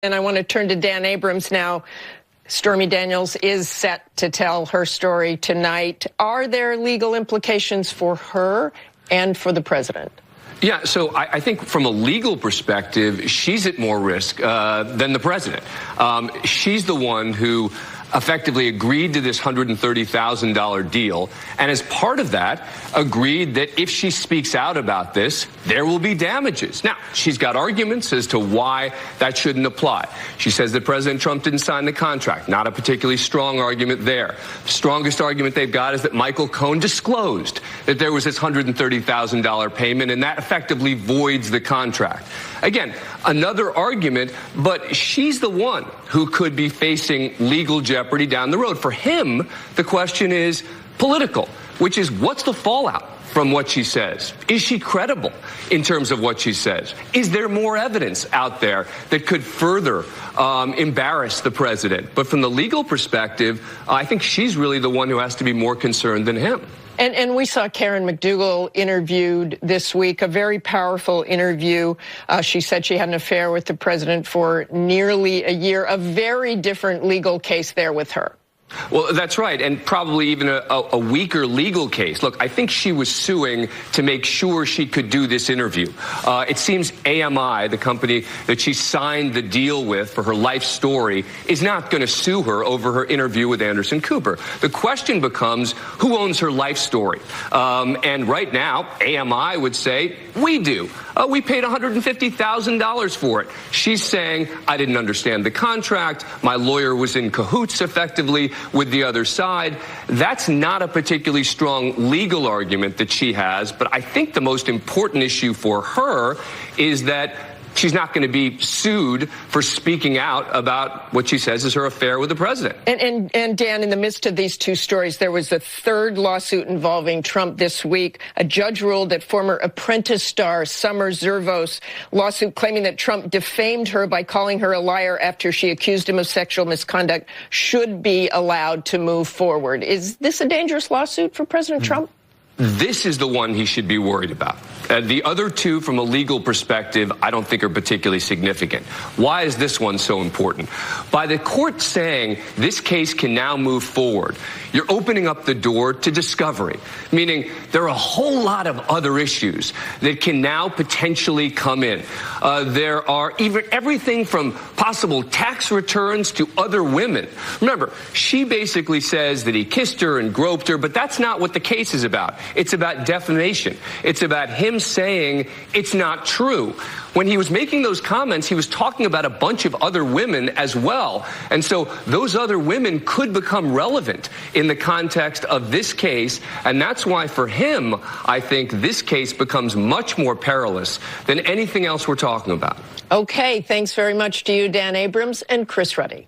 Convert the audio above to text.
And I want to turn to Dan Abrams now. Stormy Daniels is set to tell her story tonight. Are there legal implications for her and for the president? Yeah, so I think from a legal perspective, she's at more risk than the president. She's the one who effectively agreed to this $130,000 deal, and as part of that, agreed that if she speaks out about this, there will be damages. Now, she's got arguments as to why that shouldn't apply. She says that President Trump didn't sign the contract. Not a particularly strong argument there. The strongest argument they've got is that Michael Cohen disclosed that there was this $130,000 payment, and that effectively voids the contract. Again, another argument, but she's the one who could be facing legal jeopardy down the road. For him, the question is political, which is what's the fallout from what she says? Is she credible in terms of what she says? Is there more evidence out there that could further embarrass the president? But from the legal perspective, I think she's really the one who has to be more concerned than him. And we saw Karen McDougal interviewed this week, a very powerful interview. She said she had an affair with the president for nearly a year, a very different legal case there with her. Well, that's right, and probably even a weaker legal case. Look, I think she was suing to make sure she could do this interview. It seems AMI, the company that she signed the deal with for her life story, is not going to sue her over her interview with Anderson Cooper. The question becomes, who owns her life story? And right now, AMI would say, we do. We paid $150,000 for it. She's saying, I didn't understand the contract. My lawyer was in cahoots, effectively, with the other side. That's not a particularly strong legal argument that she has, but I think the most important issue for her is that she's not going to be sued for speaking out about what she says is her affair with the president. And Dan, in the midst of these two stories, there was a third lawsuit involving Trump this week. A judge ruled that former Apprentice star Summer Zervos lawsuit claiming that Trump defamed her by calling her a liar after she accused him of sexual misconduct should be allowed to move forward. Is this a dangerous lawsuit for President Trump? This is the one he should be worried about. The other two, from a legal perspective, I don't think are particularly significant. Why is this one so important? By the court saying this case can now move forward, you're opening up the door to discovery, meaning there are a whole lot of other issues that can now potentially come in. There are even everything from possible tax returns to other women. Remember, she basically says that he kissed her and groped her, but that's not what the case is about. It's about defamation. It's about him saying it's not true. When he was making those comments, he was talking about a bunch of other women as well. And so those other women could become relevant in the context of this case. And that's why for him, I think this case becomes much more perilous than anything else we're talking about. Okay, thanks very much to you, Dan Abrams and Chris Ruddy.